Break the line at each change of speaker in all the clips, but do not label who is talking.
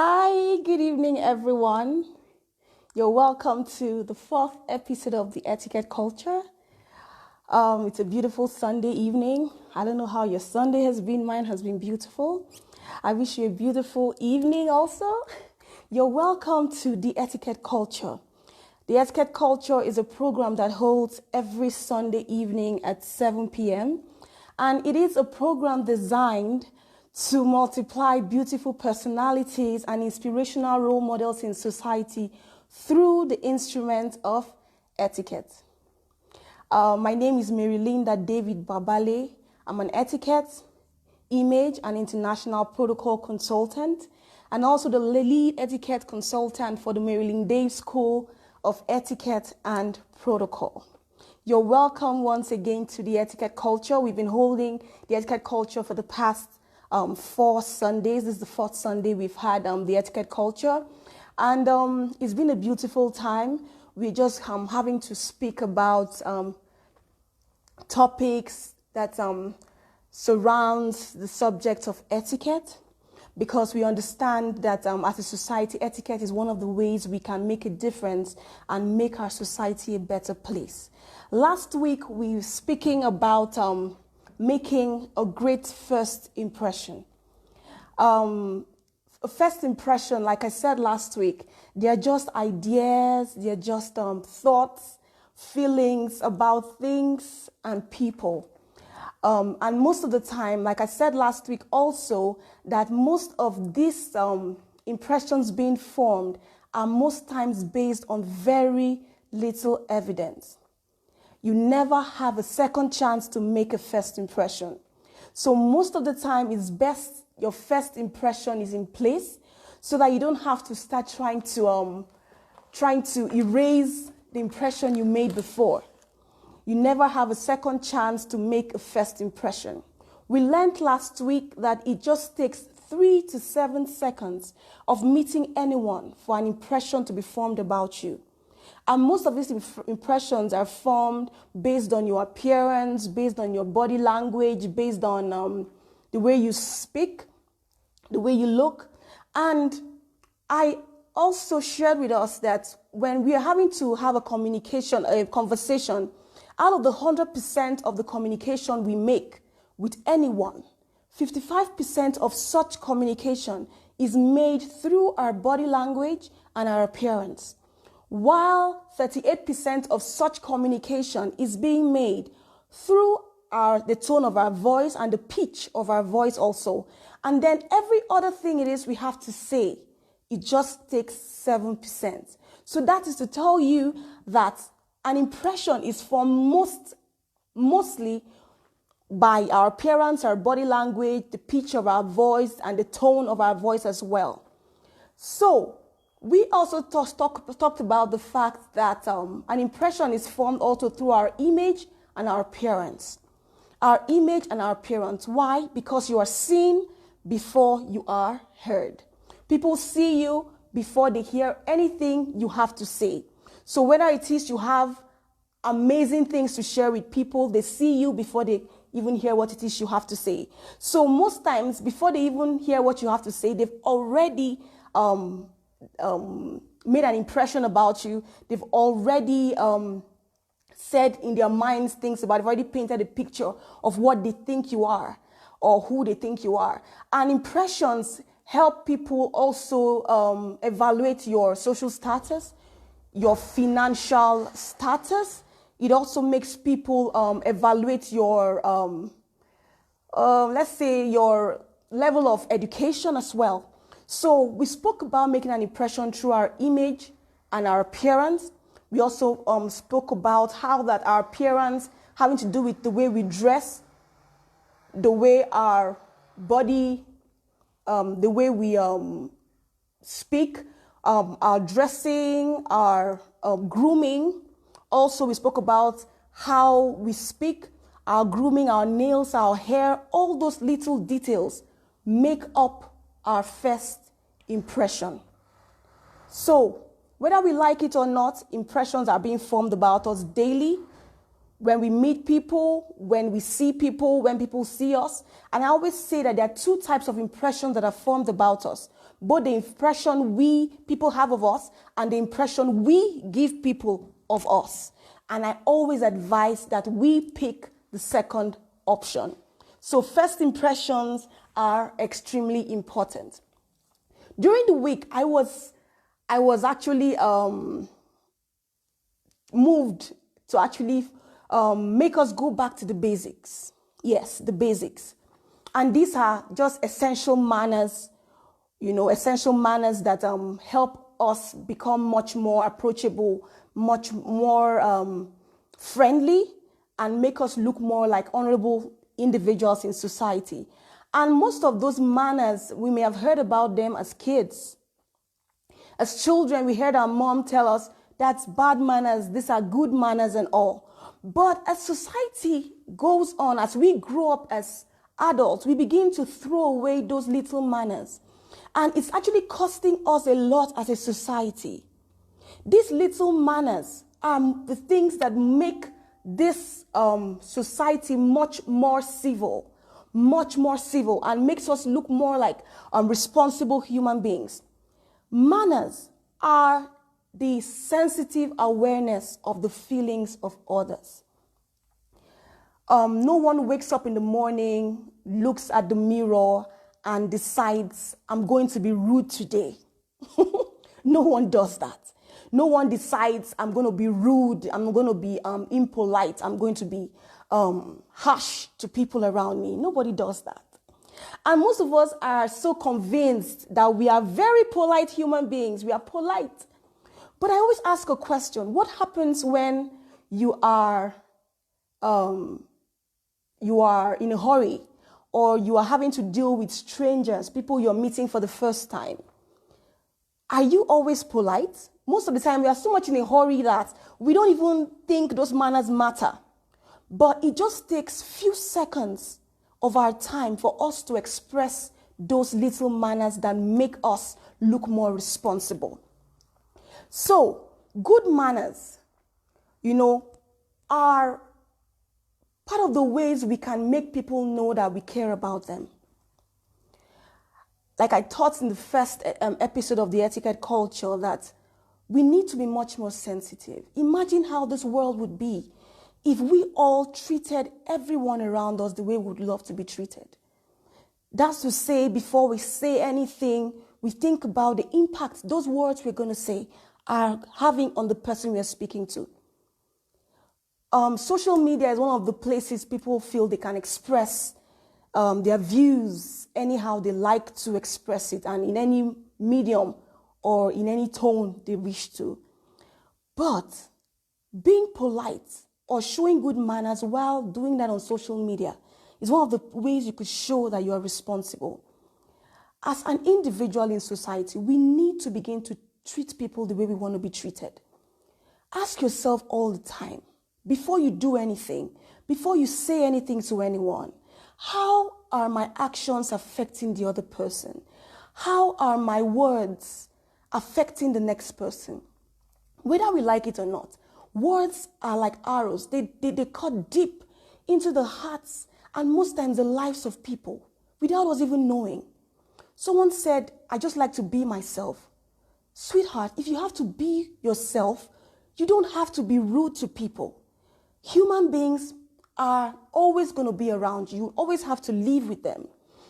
Hi, good evening, everyone. You're welcome to the fourth episode of the Etiquette Culture. It's a beautiful Sunday evening. I don't know how your Sunday has been. Mine has been beautiful. I wish you a beautiful evening also. You're welcome to the Etiquette Culture. The Etiquette Culture is a program that holds every Sunday evening at 7 p.m. And it is a program designed to multiply beautiful personalities and inspirational role models in society through the instrument of etiquette. My name is Marilinda David Babale. I'm an etiquette, image, and international protocol consultant, and also the lead etiquette consultant for the Marilyn Dave School of Etiquette and Protocol. You're welcome once again to the Etiquette Culture. We've been holding the Etiquette Culture for the past 4 Sundays. This is the fourth Sunday we've had the Etiquette Culture. And it's been a beautiful time. We're just having to speak about topics that surrounds the subject of etiquette, because we understand that as a society, etiquette is one of the ways we can make a difference and make our society a better place. Last week, we were speaking about making a great first impression. A first impression, like I said last week, they're just ideas, they're just thoughts, feelings about things and people. And most of the time, like I said last week also, that most of these impressions being formed are most times based on very little evidence. You never have a second chance to make a first impression. So most of the time, it's best your first impression is in place so that you don't have to start trying to erase the impression you made before. You never have a second chance to make a first impression. We learned last week that it just takes 3 to 7 seconds of meeting anyone for an impression to be formed about you. And most of these impressions are formed based on your appearance, based on your body language, based on the way you speak, the way you look. And I also shared with us that when we are having to have a conversation, out of the 100% of the communication we make with anyone, 55% of such communication is made through our body language and our appearance, while 38% of such communication is being made through the tone of our voice and the pitch of our voice also. And then every other thing it is we have to say, it just takes 7%. So that is to tell you that an impression is formed mostly by our appearance, our body language, the pitch of our voice, and the tone of our voice as well. So we also talked about the fact that an impression is formed also through our image and our appearance. Our image and our appearance. Why? Because you are seen before you are heard. People see you before they hear anything you have to say. So whether it is you have amazing things to share with people, they see you before they even hear what it is you have to say. So most times, before they even hear what you have to say, they've already made an impression about you. They've already said in their minds things about it. They've already painted a picture of what they think you are or who they think you are. And impressions help people also evaluate your social status, your financial status. It also makes people evaluate your, let's say, your level of education as well. So we spoke about making an impression through our image and our appearance. We also spoke about how that our appearance having to do with the way we dress, the way our body, the way we speak, our dressing, our grooming. Also, we spoke about how we speak, our grooming, our nails, our hair. All those little details make up our first impression. So, whether we like it or not, impressions are being formed about us daily. when we meet people, when we see people, when people see us. And I always say that there are two types of impressions that are formed about us. Both the impression people have of us and the impression we give people of us. And I always advise that we pick the second option. So first impressions are extremely important. During the week, I was actually moved to actually make us go back to the basics. Yes, the basics. And these are just essential manners, essential manners that help us become much more approachable, much more friendly, and make us look more like honorable individuals in society. And most of those manners, we may have heard about them as kids. As children, we heard our mom tell us, that's bad manners, these are good manners and all. But as society goes on, as we grow up as adults, we begin to throw away those little manners. And it's actually costing us a lot as a society. These little manners are the things that make this society much more civil, and makes us look more like responsible human beings. Manners are the sensitive awareness of the feelings of others. No one wakes up in the morning, looks at the mirror, and decides, I'm going to be rude today. No one does that. No one decides, I'm going to be rude, I'm going to be impolite, I'm going to be harsh to people around me. Nobody does that. And most of us are so convinced that we are very polite human beings. We are polite. But I always ask a question. What happens when you are in a hurry, or you are having to deal with strangers, people you're meeting for the first time? Are you always polite? Most of the time, we are so much in a hurry that we don't even think those manners matter. But it just takes few seconds of our time for us to express those little manners that make us look more responsible. So, good manners, are part of the ways we can make people know that we care about them. Like I taught in the first episode of the Etiquette culture, that we need to be much more sensitive. Imagine how this world would be if we all treated everyone around us the way we would love to be treated. That's to say, before we say anything, we think about the impact those words we're going to say are having on the person we are speaking to. Social media is one of the places people feel they can express their views anyhow they like to express it, and in any medium or in any tone they wish to. But being polite or showing good manners while doing that on social media is one of the ways you could show that you are responsible. As an individual in society, we need to begin to treat people the way we want to be treated. Ask yourself all the time, before you do anything, before you say anything to anyone, how are my actions affecting the other person? How are my words affecting the next person? Whether we like it or not, words are like arrows. They cut deep into the hearts and most times the lives of people without us even knowing. Someone said, I just like to be myself. Sweetheart, if you have to be yourself, you don't have to be rude to people. Human beings are always going to be around you. You always have to live with them.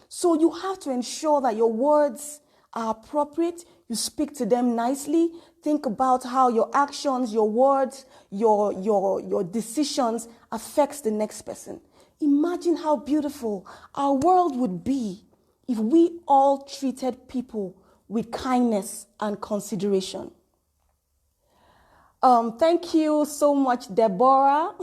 So you have to ensure that your words are appropriate. You speak to them nicely. Think about how your actions, your words, your decisions affects the next person. Imagine how beautiful our world would be if we all treated people with kindness and consideration. Thank you so much, Deborah.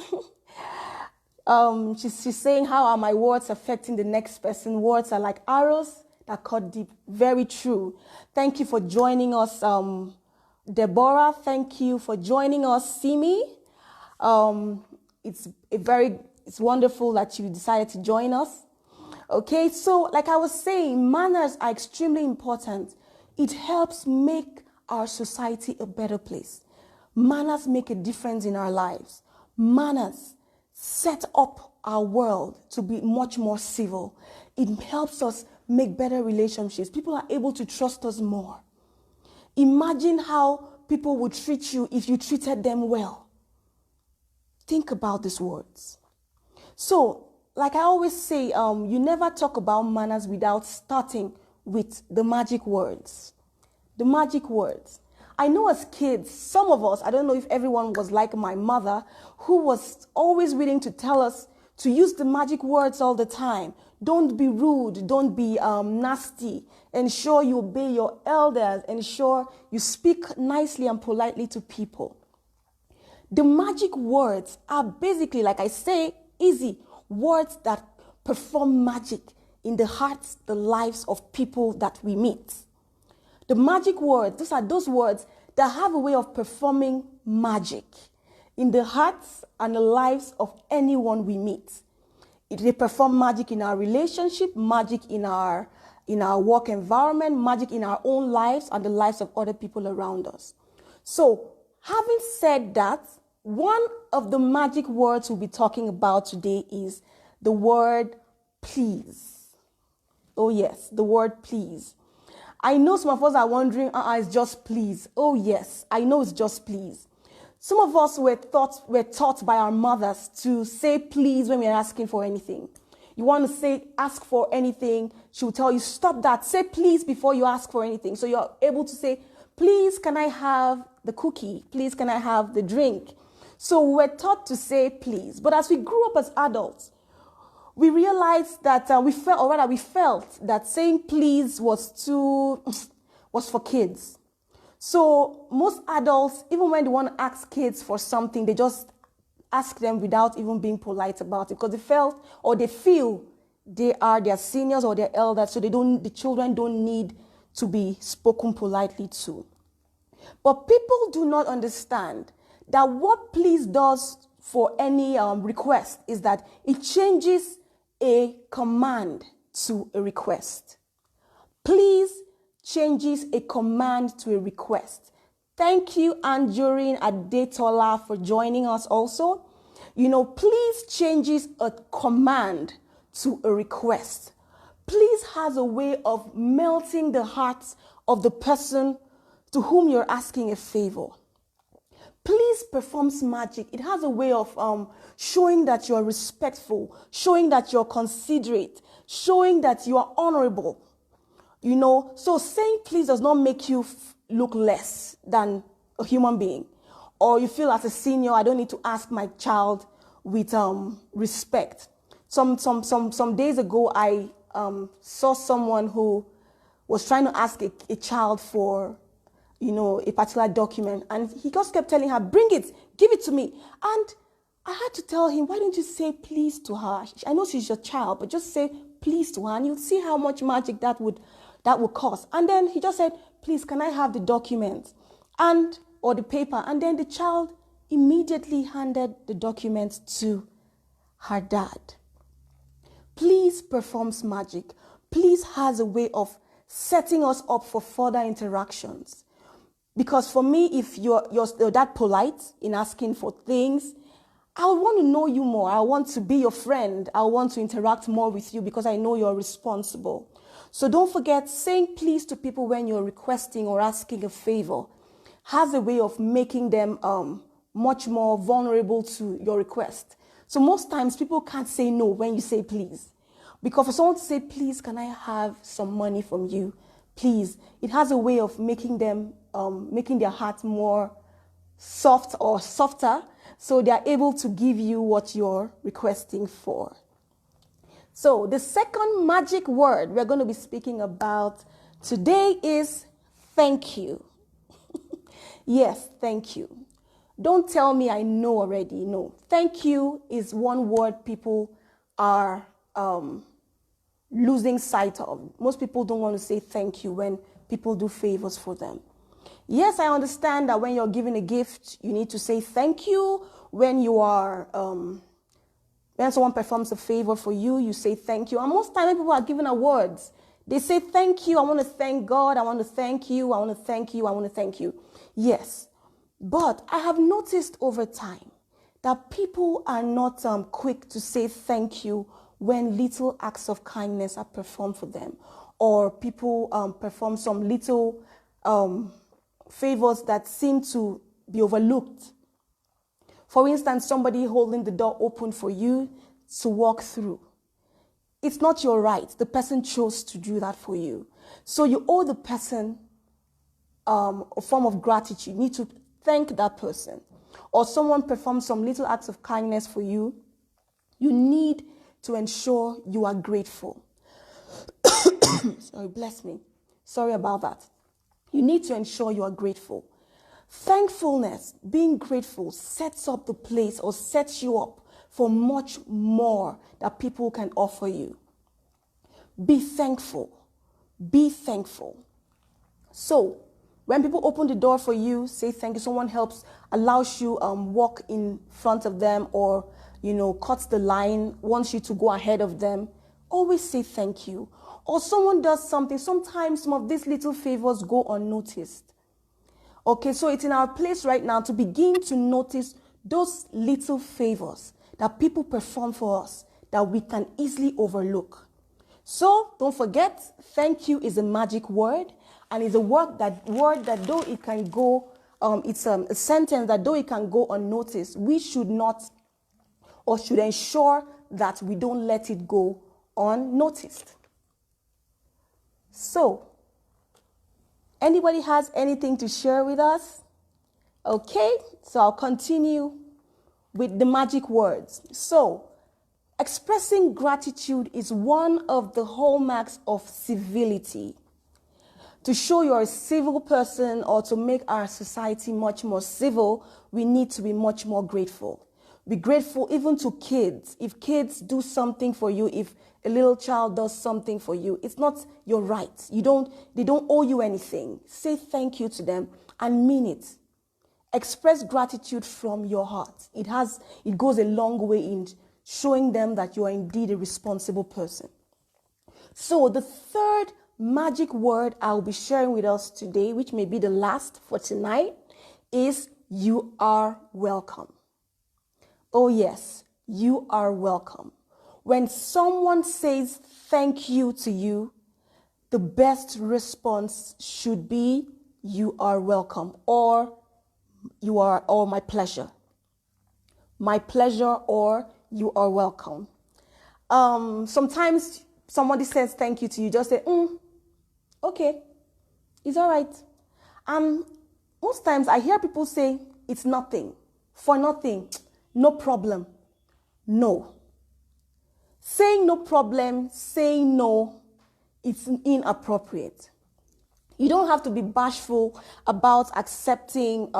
She's saying, how are my words affecting the next person? Words are like arrows that cut deep. Very true. Thank you for joining us, Deborah. Thank you for joining us, Simi. It's wonderful that you decided to join us. Okay, so like I was saying, manners are extremely important. It helps make our society a better place. Manners make a difference in our lives. Manners set up our world to be much more civil. It helps us make better relationships. People are able to trust us more. Imagine how people would treat you if you treated them well. Think about these words. So, like I always say, you never talk about manners without starting with the magic words. The magic words. I know as kids, some of us, I don't know if everyone was like my mother, who was always willing to tell us to use the magic words all the time. Don't be rude, don't be nasty. Ensure you obey your elders. Ensure you speak nicely and politely to people. The magic words are basically, like I say, easy words that perform magic in the hearts, the lives of people that we meet. The magic words, those are those words that have a way of performing magic in the hearts and the lives of anyone we meet. They perform magic in our relationship, magic in our work environment, magic in our own lives and the lives of other people around us. So, having said that, one of the magic words we'll be talking about today is the word please. Oh yes, the word please. I know some of us are wondering, it's just please. Oh yes, I know it's just please. Some of us were taught by our mothers to say please when we're asking for anything. You want to ask for anything, she will tell you, stop that. Say please before you ask for anything. So you're able to say, please, can I have the cookie? Please, can I have the drink? So we're taught to say please. But as we grew up as adults, we realized that we felt that saying please was for kids. So most adults, even when they want to ask kids for something, they just ask them without even being polite about it, because they feel they are their seniors or their elders, so the children don't need to be spoken politely to. But people do not understand that what please does for any request is that it changes a command to a request. Please changes a command to a request. Thank you, Anjorin Adetola, for joining us also. Please changes a command to a request. Please has a way of melting the hearts of the person to whom you're asking a favor. Please performs magic. It has a way of showing that you're respectful, showing that you're considerate, showing that you are honorable. So saying please does not make you look less than a human being. Or you feel as a senior, I don't need to ask my child with respect. Some days ago, I saw someone who was trying to ask a child for a particular document, and he just kept telling her, bring it, give it to me. And I had to tell him, why don't you say please to her? I know she's your child, but just say please to her, and you'll see how much magic that would cause. And then he just said, please, can I have the document or the paper? And then the child immediately handed the document to her dad. Please performs magic. Please has a way of setting us up for further interactions. Because for me, if you're that polite in asking for things, I would want to know you more. I want to be your friend. I want to interact more with you because I know you're responsible. So don't forget, saying please to people when you're requesting or asking a favor has a way of making them much more vulnerable to your request. So most times people can't say no when you say please. Because for someone to say, please, can I have some money from you? Please, it has a way of making them, making their heart more soft or softer, so they are able to give you what you're requesting for. So the second magic word we're going to be speaking about today is thank you. Yes, thank you. Don't tell me I know already. No. Thank you is one word people are losing sight of. Most people don't want to say thank you when people do favors for them. Yes, I understand that when you're giving a gift, you need to say thank you. When you are, when someone performs a favor for you, you say thank you. And most times when people are giving awards, they say thank you. I want to thank God. I want to thank you. I want to thank you. I want to thank you. Yes. But I have noticed over time that people are not quick to say thank you when little acts of kindness are performed for them, or people perform some little favors that seem to be overlooked. For instance, somebody holding the door open for you to walk through. It's not your right. The person chose to do that for you. So you owe the person a form of gratitude. You need to thank that person. Or someone performs some little acts of kindness for you. You need to ensure you are grateful. Sorry, bless me. Sorry about that. You need to ensure you are grateful. Thankfulness, being grateful, sets up the place or sets you up for much more that people can offer you. Be thankful. Be thankful. So, when people open the door for you, say thank you. Someone helps, allows you walk in front of them, or cuts the line, wants you to go ahead of them. Always say thank you. Or someone does something. Sometimes some of these little favors go unnoticed. Okay, so it's in our place right now to begin to notice those little favors that people perform for us that we can easily overlook. So don't forget, thank you is a magic word, and it's a word that though it can go, it's a sentence that though it can go unnoticed, we should not, or should ensure that we don't let it go unnoticed. So, anybody has anything to share with us? Okay, so I'll continue with the magic words. So, expressing gratitude is one of the hallmarks of civility. To show you're a civil person, or to make our society much more civil, we need to be much more grateful. Be grateful even to kids. If kids do something for you, if a little child does something for you, it's not your right. They don't owe you anything. Say thank you to them and mean it. Express gratitude from your heart. It goes a long way in showing them that you are indeed a responsible person. So the third magic word I'll be sharing with us today, which may be the last for tonight, is you are welcome. Oh yes, you are welcome. When someone says thank you to you, the best response should be you are welcome, or my pleasure. My pleasure, or you are welcome. Sometimes somebody says thank you to you, just say, okay, it's all right. Most times I hear people say it's nothing, for nothing, no problem. No. Saying no problem, saying no, it's inappropriate. You don't have to be bashful about accepting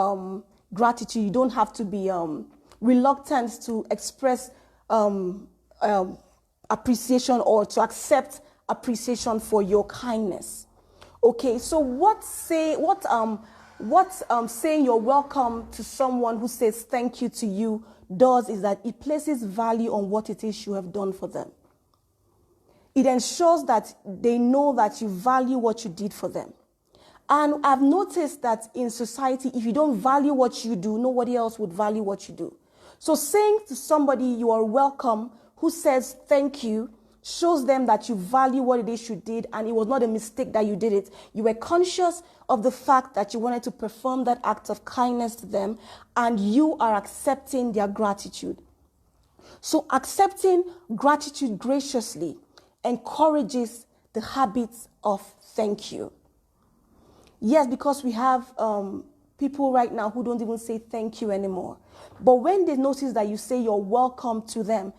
gratitude. You don't have to be reluctant to express appreciation, or to accept appreciation for your kindness. Okay, so saying you're welcome to someone who says thank you to you does is that it places value on what it is you have done for them. It ensures that they know that you value what you did for them. And I've noticed that in society, if you don't value what you do, nobody else would value what you do. So saying to somebody you are welcome who says thank you shows them that you value what it is you did, and it was not a mistake that you did it. You were conscious of the fact that you wanted to perform that act of kindness to them, and you are accepting their gratitude. So accepting gratitude graciously encourages the habits of thank you. Yes, because we have people right now who don't even say thank you anymore. But when they notice that you say you're welcome to them,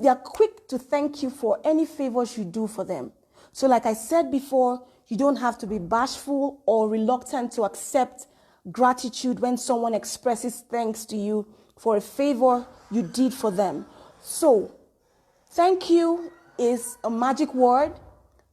they're quick to thank you for any favors you do for them. So like I said before, you don't have to be bashful or reluctant to accept gratitude when someone expresses thanks to you for a favor you did for them. So, thank you is a magic word.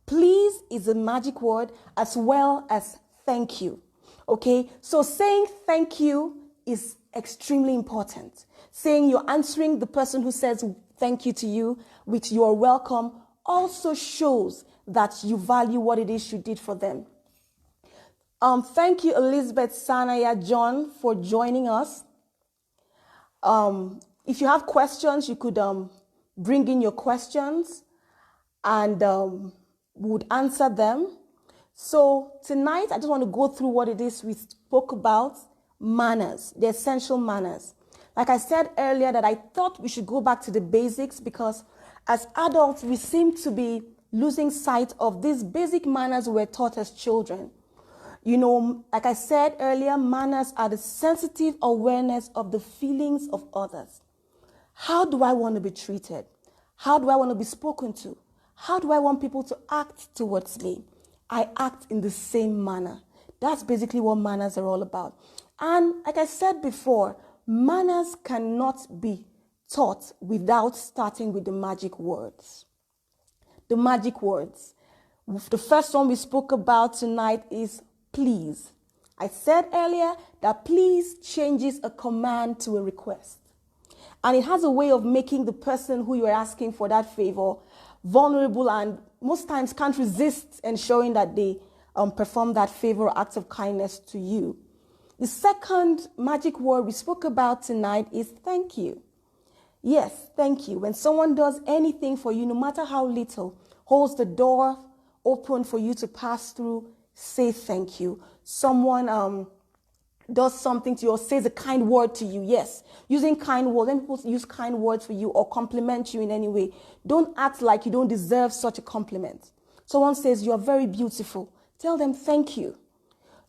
Please is a magic word, as well as thank you. Okay, so saying thank you is extremely important. Saying you're answering the person who says thank you to you with you're welcome also shows that you value what it is you did for them. Thank you, Elizabeth Sanaya John, for joining us. If you have questions, you could bring in your questions and would answer them. So tonight, I just want to go through what it is we spoke about, manners, the essential manners. Like I said earlier, that I thought we should go back to the basics, because as adults, we seem to be losing sight of these basic manners we were taught as children. You know, like I said earlier, manners are the sensitive awareness of the feelings of others. How do I want to be treated? How do I want to be spoken to? How do I want people to act towards me? I act in the same manner. That's basically what manners are all about. And like I said before, manners cannot be taught without starting with the magic words. The magic words. The first one we spoke about tonight is please. I said earlier that please changes a command to a request. And it has a way of making the person who you are asking for that favor vulnerable, and most times can't resist ensuring that they perform that favor or act of kindness to you. The second magic word we spoke about tonight is thank you. Yes, thank you. When someone does anything for you, no matter how little, holds the door open for you to pass through, say thank you. Someone does something to you or says a kind word to you. Yes, using kind words. When people use kind words for you or compliment you in any way, don't act like you don't deserve such a compliment. Someone says you're very beautiful. Tell them thank you.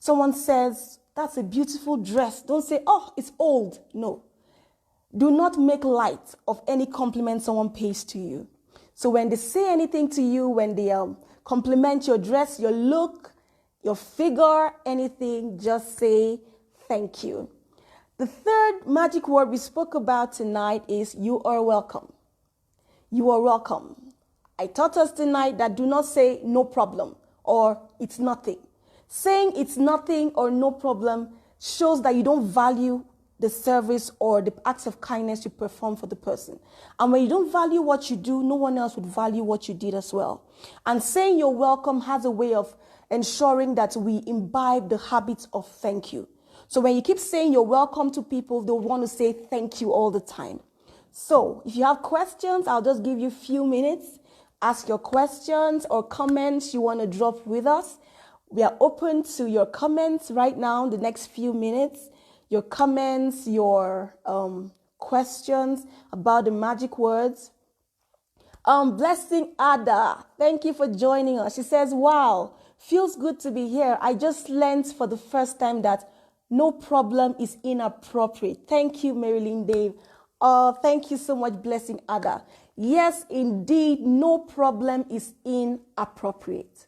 Someone says that's a beautiful dress. Don't say, oh, it's old. No. Do not make light of any compliment someone pays to you. So when they say anything to you, when they compliment your dress, your look, your figure, anything, just say thank you. The third magic word we spoke about tonight is you are welcome. You are welcome. I taught us tonight that do not say no problem or it's nothing. Saying it's nothing or no problem shows that you don't value the service or the acts of kindness you perform for the person. And when you don't value what you do, no one else would value what you did as well. And saying you're welcome has a way of ensuring that we imbibe the habit of thank you. So when you keep saying you're welcome to people, they'll want to say thank you all the time. So if you have questions, I'll just give you a few minutes. Ask your questions or comments you want to drop with us. We are open to your comments right now, the next few minutes. Your comments, your questions about the magic words. Blessing Ada, thank you for joining us. She says, wow, feels good to be here. I just learned for the first time that no problem is inappropriate. Thank you, Marilyn Dave. Thank you so much, Blessing Ada. Yes, indeed, no problem is inappropriate.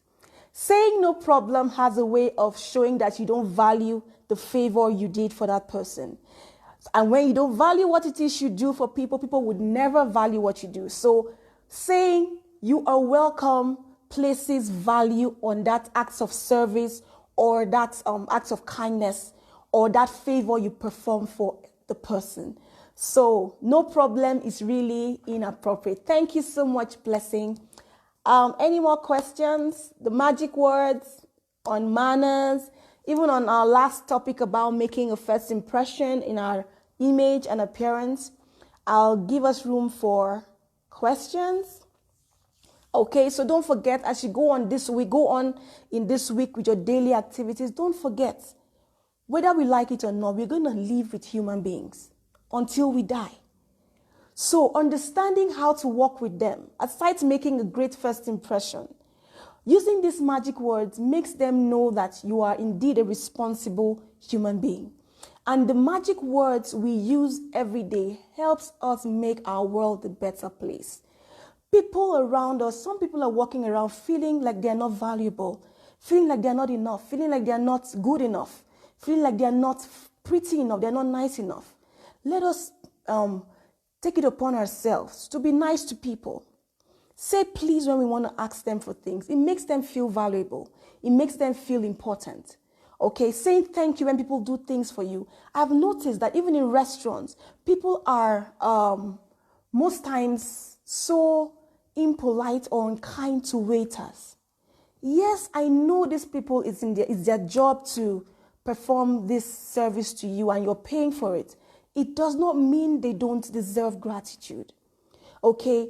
Saying no problem has a way of showing that you don't value the favor you did for that person. And when you don't value what it is you do for people, people would never value what you do. So saying you are welcome places value on that acts of service or that acts of kindness or that favor you perform for the person. So no problem is really inappropriate. Thank you so much, Blessing. Any more questions? The magic words on manners, even on our last topic about making a first impression in our image and appearance. I'll give us room for questions. Okay, so don't forget, as you go on in this week with your daily activities, don't forget, whether we like it or not, we're going to live with human beings until we die. So understanding how to work with them, aside making a great first impression, using these magic words makes them know that you are indeed a responsible human being. And the magic words we use every day helps us make our world a better place. People around us, some people are walking around feeling like they're not valuable, feeling like they're not enough, feeling like they're not good enough, feeling like they're not pretty enough, they're not nice enough. Let us take it upon ourselves to be nice to people. Say please when we want to ask them for things. It makes them feel valuable. It makes them feel important. Okay, saying thank you when people do things for you. I've noticed that even in restaurants, people are most times so impolite or unkind to waiters. Yes, I know these people, it's their job to perform this service to you and you're paying for it. it does not mean they don't deserve gratitude. Okay,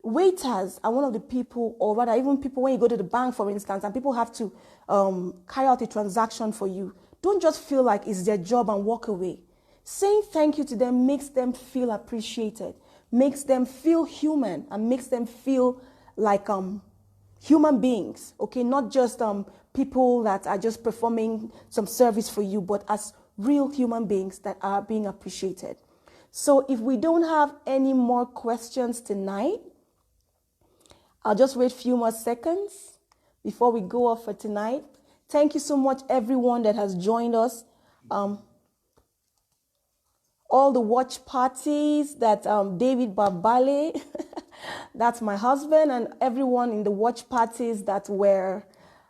waiters are one of the people, or rather even people when you go to the bank, for instance, and people have to carry out a transaction for you. Don't just feel like it's their job and walk away. Saying thank you to them makes them feel appreciated, makes them feel human, and makes them feel like human beings, okay? Not just people that are just performing some service for you, but as real human beings that are being appreciated. So if we don't have any more questions tonight, I'll just wait a few more seconds before we go off for tonight. Thank you so much, everyone that has joined us. All the watch parties that David Babale, that's my husband, and everyone in the watch parties that were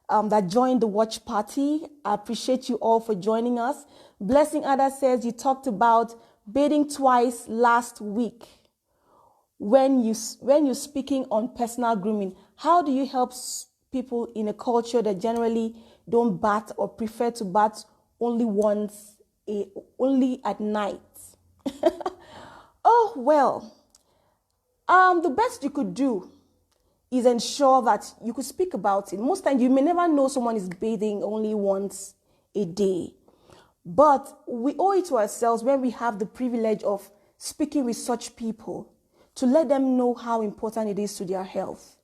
that joined the watch party. I appreciate you all for joining us. Blessing Ada says you talked about bathing twice last week. When you're speaking on personal grooming, how do you help people in a culture that generally don't bath or prefer to bath only only at night? Oh, well, the best you could do is ensure that you could speak about it. Most times you may never know someone is bathing only once a day. But we owe it to ourselves when we have the privilege of speaking with such people to let them know how important it is to their health.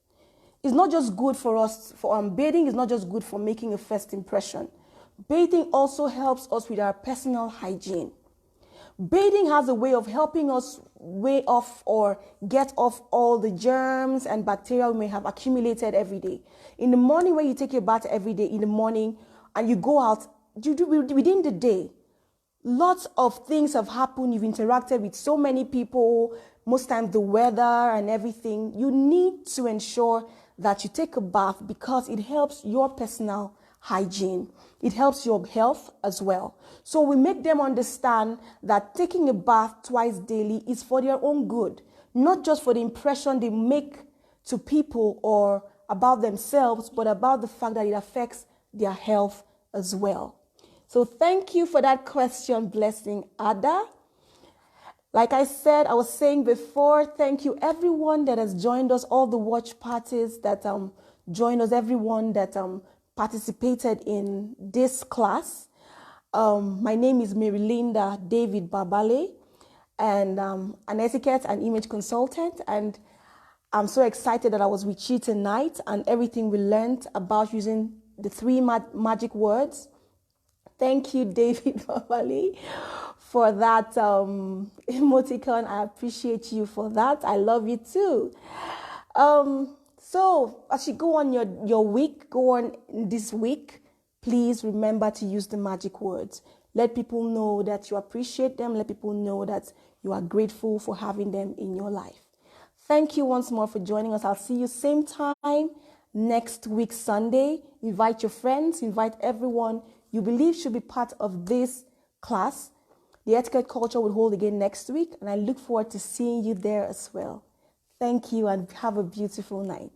It's not just good for us, bathing is not just good for making a first impression. Bathing also helps us with our personal hygiene. Bathing has a way of helping us weigh off or get off all the germs and bacteria we may have accumulated every day. In the morning, when you take your bath every day in the morning and you go out, you do within the day, lots of things have happened. You've interacted with so many people, most times the weather and everything. You need to ensure that you take a bath because it helps your personal hygiene. It helps your health as well. So we make them understand that taking a bath twice daily is for their own good, not just for the impression they make to people or about themselves, but about the fact that it affects their health as well. So thank you for that question, Blessing Ada. Like I said, I was saying before, thank you everyone that has joined us, all the watch parties that joined us, everyone that participated in this class. My name is Marilinda David Babale, and an etiquette and image consultant. And I'm so excited that I was with you tonight and everything we learned about using the three magic words. Thank you, David Babale, for that emoticon. I appreciate you for that. I love you too. So as you go on your week, go on this week, please remember to use the magic words. Let people know that you appreciate them. Let people know that you are grateful for having them in your life. Thank you once more for joining us. I'll see you same time next week, Sunday. Invite your friends, invite everyone you believe should be part of this class. The Etiquette Culture will hold again next week, and I look forward to seeing you there as well. Thank you and have a beautiful night.